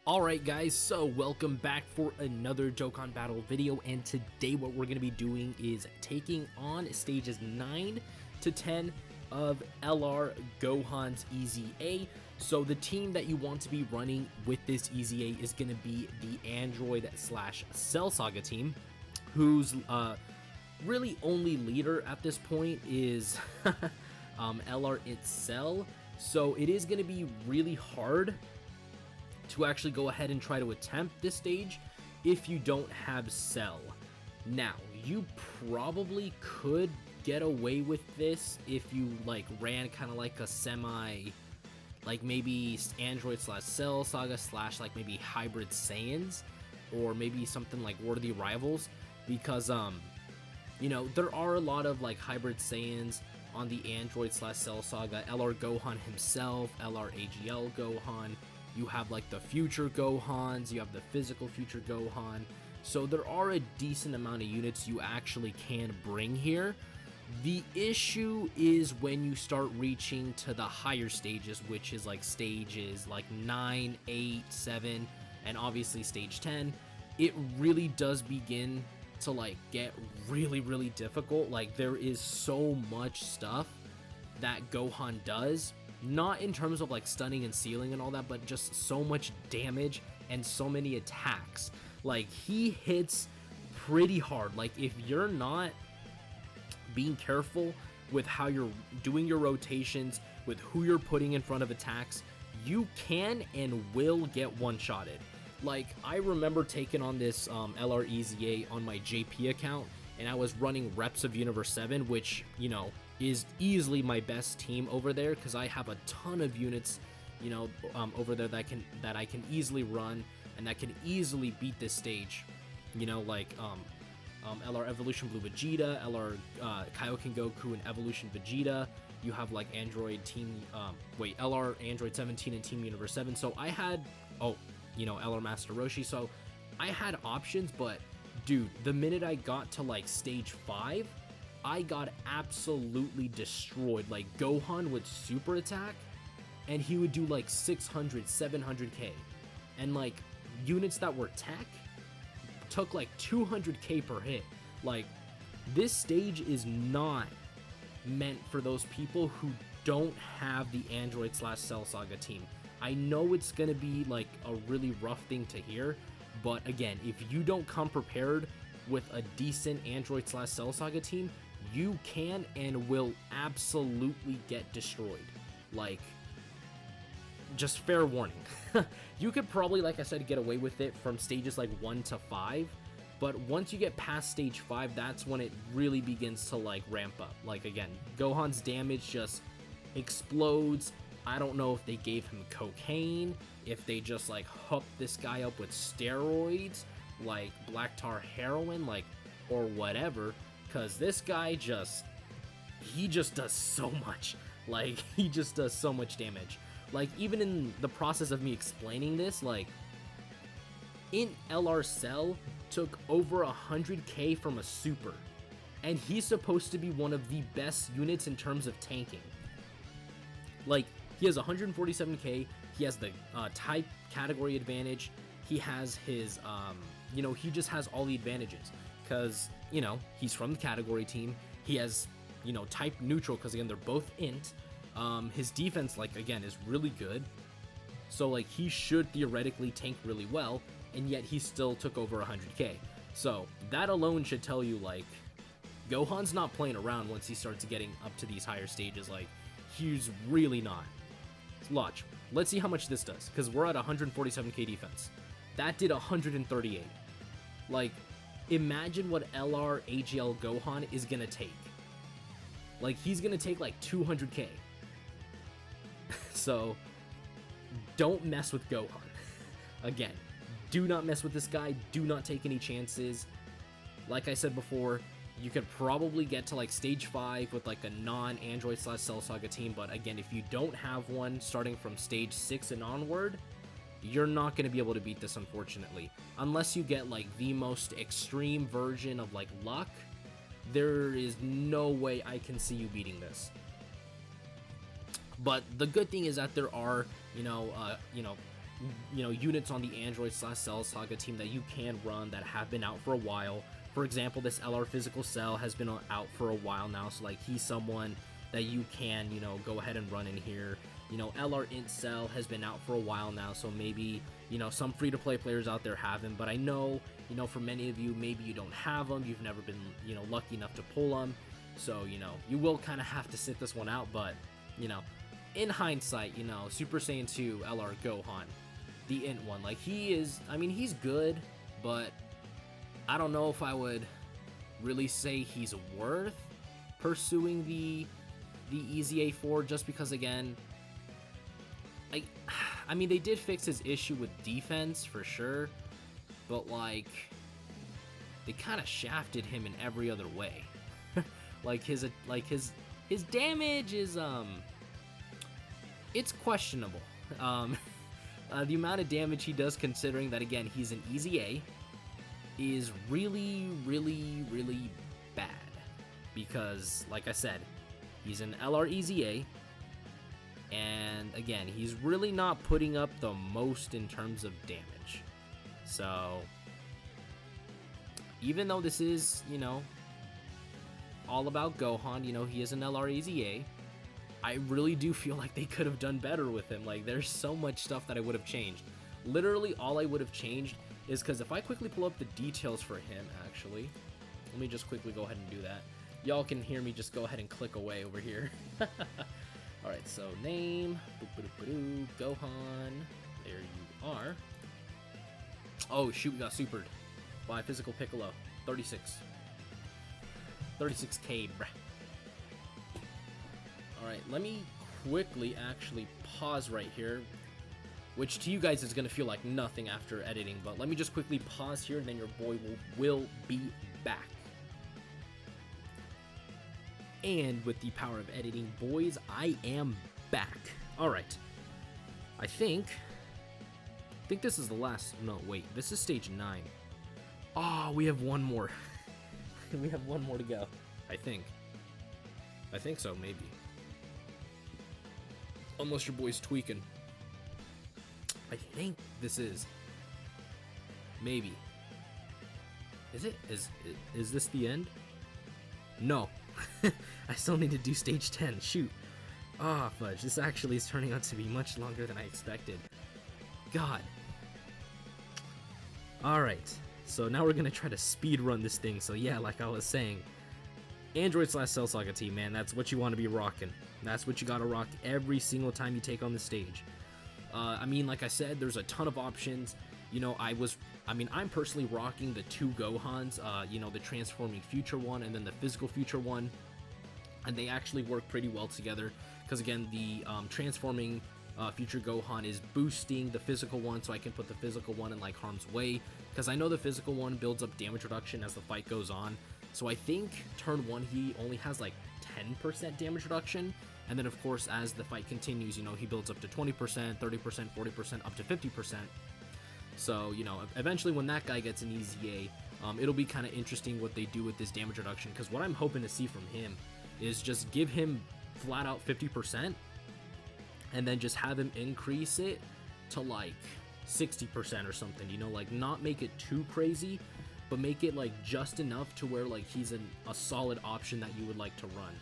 Alright guys, so welcome back for another Dokkan battle video, and today what we're going to be doing is taking on stages 9 to 10 of LR Gohan's EZA. So the team that you want to be running with this EZA is going to be the Android / Cell Saga team, whose really only leader at this point is LR itself. So it is going to be really hard to actually go ahead and try to attempt this stage if you don't have Cell. Now, you probably could get away with this if you like ran kind of like a semi, like maybe Android / Cell Saga / like maybe Hybrid Saiyans, or maybe something like Worthy Rivals, because you know, there are a lot of like Hybrid Saiyans on the Android / Cell Saga. LR Gohan himself, LR AGL Gohan. You have like the future Gohans, you have the physical future Gohan. So there are a decent amount of units you actually can bring here. The issue is when you start reaching to the higher stages, which is like stages like 9, 8, 7, and obviously stage 10. It really does begin to like get really difficult. Like, there is so much stuff that Gohan does. Not in terms of like stunning and sealing and all that, but just so much damage and so many attacks. Like, he hits pretty hard. Like, if you're not being careful with how you're doing your rotations, with who you're putting in front of attacks, you can and will get one-shotted. Like, I remember taking on this LR EZA on my JP account, and I was running reps of Universe 7, which, you know, is easily my best team over there, because I have a ton of units, you know, over there that I can easily run and that can easily beat this stage. You know, like LR Evolution Blue Vegeta, LR Kaioken Goku, and Evolution Vegeta. You have like Android Team, LR Android 17 and Team Universe 7. So I had, you know, LR Master Roshi. So I had options, but dude, the minute I got to like stage 5, I got absolutely destroyed. Like, Gohan would super attack and he would do like 600, 700k. And like, units that were tech took like 200k per hit. Like, this stage is not meant for those people who don't have the Android / Cell Saga team. I know it's gonna be like a really rough thing to hear, but again, if you don't come prepared with a decent Android / Cell Saga team, you can and will absolutely get destroyed. Like, just fair warning. You could probably, like I said, get away with it from stages like 1 to 5, but once you get past stage 5, that's when it really begins to like ramp up. Like, again, Gohan's damage just explodes. I don't know if they gave him cocaine, if they just like hooked this guy up with steroids, like black tar heroin, like, or whatever, because this guy he just does so much. Like, he just does so much damage. Like, even in the process of me explaining this, like, in LR Cell took over 100k from a super, and he's supposed to be one of the best units in terms of tanking. Like, he has 147k, he has the type category advantage, he has his, you know, he just has all the advantages, because, you know, he's from the category team, he has, you know, type neutral, because again, they're both int, his defense, like, again, is really good, so, like, he should theoretically tank really well, and yet he still took over 100k, so that alone should tell you, like, Gohan's not playing around once he starts getting up to these higher stages. Like, he's really not. Watch, let's see how much this does, because we're at 147k defense. That did 138. Like, imagine what LR AGL Gohan is gonna take. Like, he's gonna take like 200k. So, don't mess with Gohan. Again, do not mess with this guy, do not take any chances. Like I said before, you could probably get to like stage 5 with like a non-Android / Cell Saga team, but again, if you don't have one starting from stage 6 and onward, you're not going to be able to beat this, unfortunately. Unless you get like the most extreme version of like luck, there is no way I can see you beating this. But the good thing is that there are, you know, units on the Android/Cell Saga team that you can run that have been out for a while. For example, this LR Physical Cell has been out for a while now, so like he's someone that you can, go ahead and run in here. LR Int Cell has been out for a while now, so maybe, some free-to-play players out there have him, but I know, for many of you, maybe you don't have them, you've never been, lucky enough to pull them, so, you will kind of have to sit this one out, but, in hindsight, Super Saiyan 2 LR Gohan, the Int one, like, he's good, but I don't know if I would really say he's worth pursuing the Easy A4, just because, again, they did fix his issue with defense for sure, but like they kind of shafted him in every other way. his damage is it's questionable. The amount of damage he does, considering that again he's an Easy A, is really bad, because like I said, he's an LR Easy A. And again, he's really not putting up the most in terms of damage. So, even though this is, all about Gohan, he is an LR Easy A, I really do feel like they could have done better with him. Like, there's so much stuff that I would have changed. Literally, all I would have changed is, because if I quickly pull up the details for him, actually, let me just quickly go ahead and do that. Y'all can hear me just go ahead and click away over here. Alright, so name, Gohan, there you are. Oh shoot, we got supered by Physical Piccolo, 36. 36k, bruh. Alright, let me quickly actually pause right here, which to you guys is going to feel like nothing after editing, but let me just quickly pause here, and then your boy will be back. And with the power of editing, boys, I am back. Alright. I think this is the last... No, wait. This is stage 9. Oh, we have one more. We have one more to go. I think so, maybe. Unless your boy's tweaking. I think this is. Maybe. Is it? Is this the end? No. I still need to do stage 10. Shoot. Ah, fudge. This actually is turning out to be much longer than I expected. God. Alright. So now we're going to try to speed run this thing. So yeah, like I was saying, Android/Cell Saga team, man, that's what you want to be rocking. That's what you got to rock every single time you take on the stage. Like I said, there's a ton of options. I'm personally rocking the two Gohans, the transforming future one and then the physical future one, and they actually work pretty well together, because again, the transforming future Gohan is boosting the physical one, so I can put the physical one in like harm's way, because I know the physical one builds up damage reduction as the fight goes on. So I think turn 1 he only has like 10% damage reduction, and then of course as the fight continues, he builds up to 20%, 30%, 40%, up to 50%. So, eventually when that guy gets an Easy A, it'll be kind of interesting what they do with this damage reduction, because what I'm hoping to see from him is just give him flat out 50%, and then just have him increase it to like 60% or something, like not make it too crazy, but make it like just enough to where like he's a solid option that you would like to run.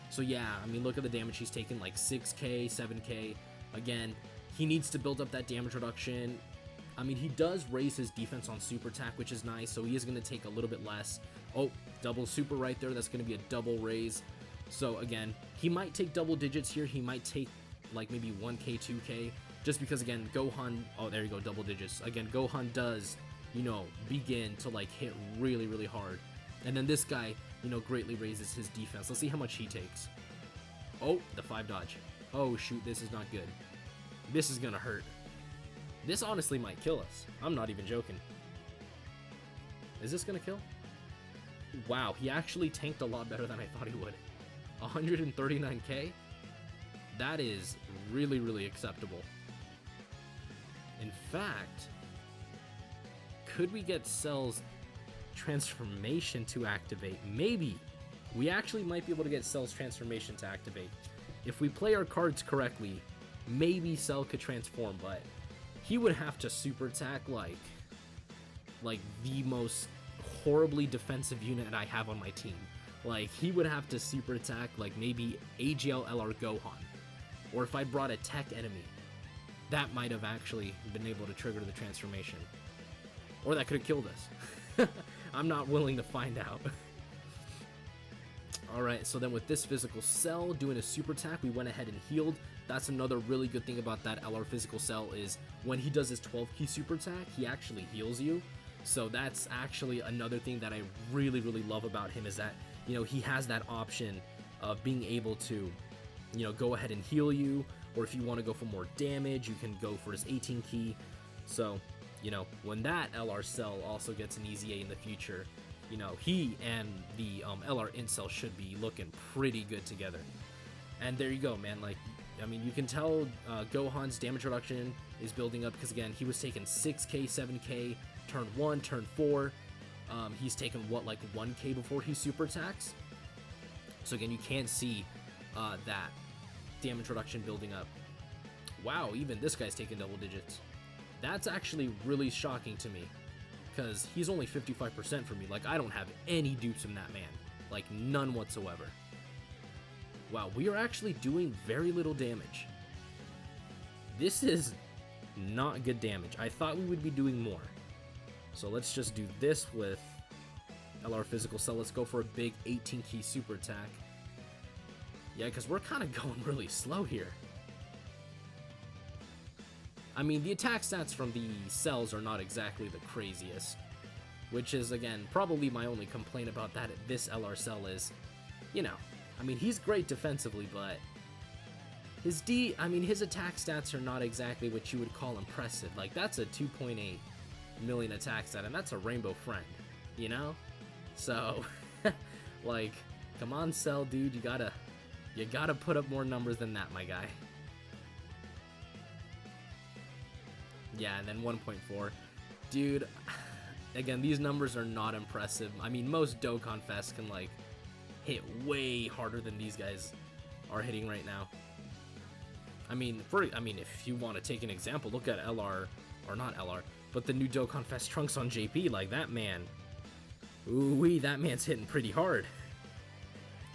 So yeah, look at the damage he's taken, like 6k, 7k. Again, he needs to build up that damage reduction. He does raise his defense on super attack, which is nice, so he is going to take a little bit less. Oh, double super right there. That's going to be a double raise. So again, he might take double digits here. He might take like maybe 1k, 2k, just because again, Gohan, oh, there you go, double digits. Again, Gohan does, begin to like hit really, really hard. And then this guy, greatly raises his defense. Let's see how much he takes. Oh, the 5 dodge. Oh, shoot, this is not good. This is going to hurt. This honestly might kill us. I'm not even joking. Is this gonna kill? Wow, he actually tanked a lot better than I thought he would. 139k? That is really, really acceptable. In fact, could we get Cell's transformation to activate? Maybe. We actually might be able to get Cell's transformation to activate. If we play our cards correctly, maybe Cell could transform, but he would have to super attack like the most horribly defensive unit I have on my team. Like, he would have to super attack like maybe AGL LR Gohan, or if I brought a tech enemy, that might have actually been able to trigger the transformation, or that could have killed us. I'm not willing to find out. Alright, so then with this physical cell doing a super attack, we went ahead and healed. That's another really good thing about that LR physical cell, is when he does his 12 key super attack, he actually heals you. So that's actually another thing that I really, really love about him, is that, you know, he has that option of being able to, you know, go ahead and heal you, or if you want to go for more damage, you can go for his 18 key. So, you know, when that LR cell also gets an easy A in the future, you know, he and the LR incel should be looking pretty good together. And there you go, man. Like, I mean, you can tell Gohan's damage reduction is building up, because again, he was taking 6k, 7k, turn 1, turn 4. He's taken what, like 1k before he super attacks. So again, you can see that damage reduction building up. Wow, even this guy's taking double digits. That's actually really shocking to me, because he's only 55% for me. Like, I don't have any dupes in that man, like none whatsoever. Wow, we are actually doing very little damage. This is not good damage. I thought we would be doing more. So let's just do this with LR physical cell. Let's go for a big 18 key super attack. Yeah, because we're kind of going really slow here. I mean, the attack stats from the cells are not exactly the craziest, which is, again, probably my only complaint about that this LR cell is, you know, I mean, he's great defensively, but his attack stats are not exactly what you would call impressive. Like, that's a 2.8 million attack stat, and that's a rainbow friend, you know? So, like, come on, Cell, dude, you gotta put up more numbers than that, my guy. Yeah, and then 1.4. Dude, again, these numbers are not impressive. I mean, most Dokkan Fest can, like, hit way harder than these guys are hitting right now. I mean, if you want to take an example, look at LR, or not LR, but the new Dokkan Fest Trunks on JP. Like, that man, ooh-wee, that man's hitting pretty hard.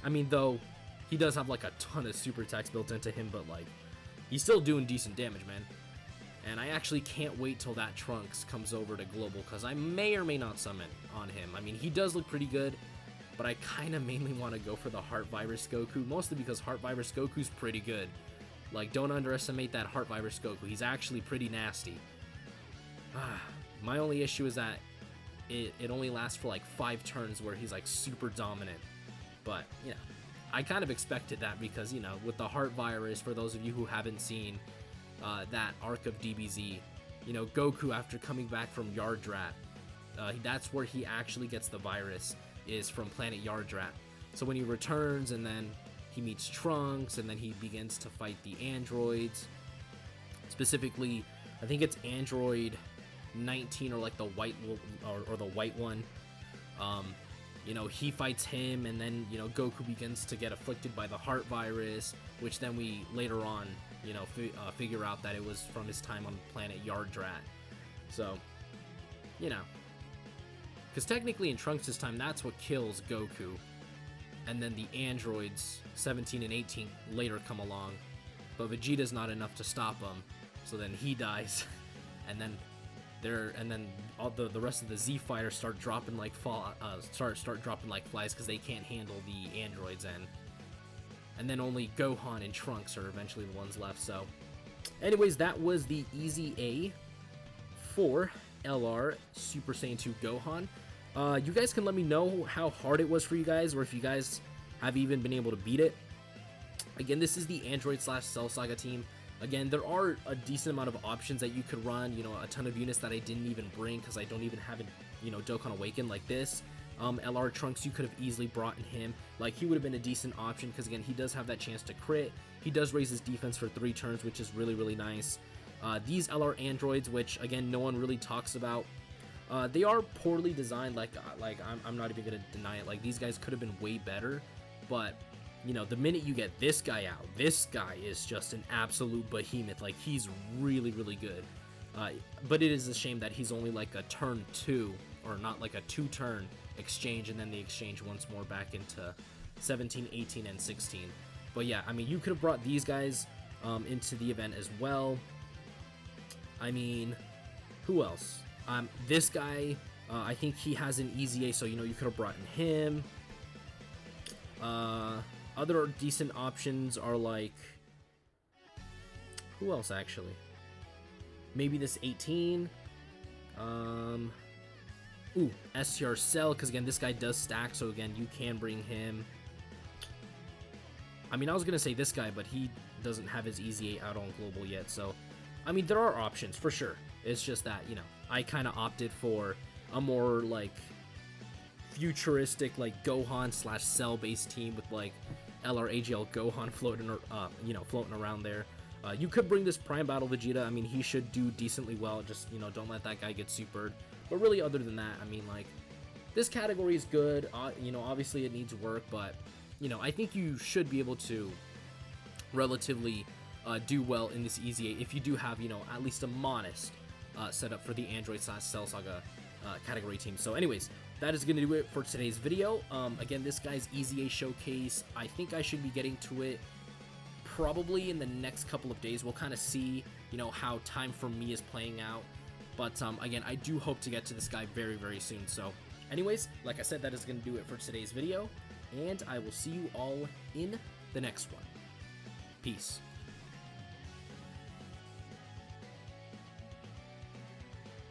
I mean, though, he does have, like, a ton of super attacks built into him, but, like, he's still doing decent damage, man. And I actually can't wait till that Trunks comes over to Global, because I may or may not summon on him. I mean, he does look pretty good, but I kind of mainly want to go for the Heart Virus Goku, mostly because Heart Virus Goku's pretty good. Like, don't underestimate that Heart Virus Goku. He's actually pretty nasty. My only issue is that it only lasts for like 5 turns where he's like super dominant. But, you know, I kind of expected that because, you know, with the Heart Virus, for those of you who haven't seen that arc of DBZ, you know, Goku, after coming back from Yardrat, that's where he actually gets the virus, is from planet Yardrat. So when he returns and then he meets Trunks and then he begins to fight the androids, specifically, I think it's Android 19 or like the white or the white one. You know, he fights him, and then, you know, Goku begins to get afflicted by the Heart Virus, which then we later on, you know, figure out that it was from his time on planet Yardrat. So, you know, because technically in Trunks' time, that's what kills Goku, and then the androids 17 and 18 later come along, but Vegeta's not enough to stop him, so then he dies, and then all the rest of the Z fighters start dropping like start dropping like flies because they can't handle the androids, and then only Gohan and Trunks are eventually the ones left. So anyways, that was the easy A for LR Super Saiyan 2 Gohan. You guys can let me know how hard it was for you guys, or if you guys have even been able to beat it. Again, this is the Android / Cell Saga team. Again, there are a decent amount of options that you could run, you know, a ton of units that I didn't even bring because I don't even have it, you know, Dokkan Awaken like this. LR Trunks, you could have easily brought in him. Like, he would have been a decent option because, again, he does have that chance to crit. He does raise his defense for 3 turns, which is really, really nice. These LR androids, which, again, no one really talks about, they are poorly designed. Like I'm not even going to deny it. Like, these guys could have been way better, but, you know, the minute you get this guy out, this guy is just an absolute behemoth. Like, he's really, really good. But it is a shame that he's only like a turn 2, or not like a 2-turn exchange, and then the exchange once more back into 17, 18, and 16. But yeah, I mean, you could have brought these guys into the event as well. I mean, who else? This guy, I think he has an easy A, so, you know, you could have brought in him. Other decent options are like, who else actually? Maybe this 18. Ooh, STR Cell, because again, this guy does stack, so again, you can bring him. I mean, I was going to say this guy, but he doesn't have his Easy 8 out on Global yet, so, I mean, there are options, for sure. It's just that, you know, I kind of opted for a more, like, futuristic, like, Gohan / Cell-based team with, like, LR Gohan floating, you know, floating around there. You could bring this Prime Battle Vegeta. I mean, he should do decently well. Just, you know, don't let that guy get supered. But really, other than that, I mean, like, this category is good. You know, obviously it needs work, but, you know, I think you should be able to relatively do well in this Easy 8 if you do have, you know, at least a modest setup for the Android / Cell Saga category team. So anyways, that is going to do it for today's video. Again, this guy's Easy 8 showcase, I think I should be getting to it probably in the next couple of days. We'll kind of see, you know, how time for me is playing out. But again, I do hope to get to this guy very, very soon. So anyways, like I said, that is going to do it for today's video, and I will see you all in the next one. Peace.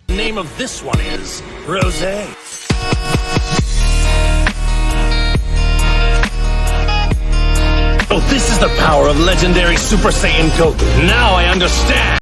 The name of this one is Rosé. Oh, this is the power of legendary Super Saiyan Goku. Now I understand.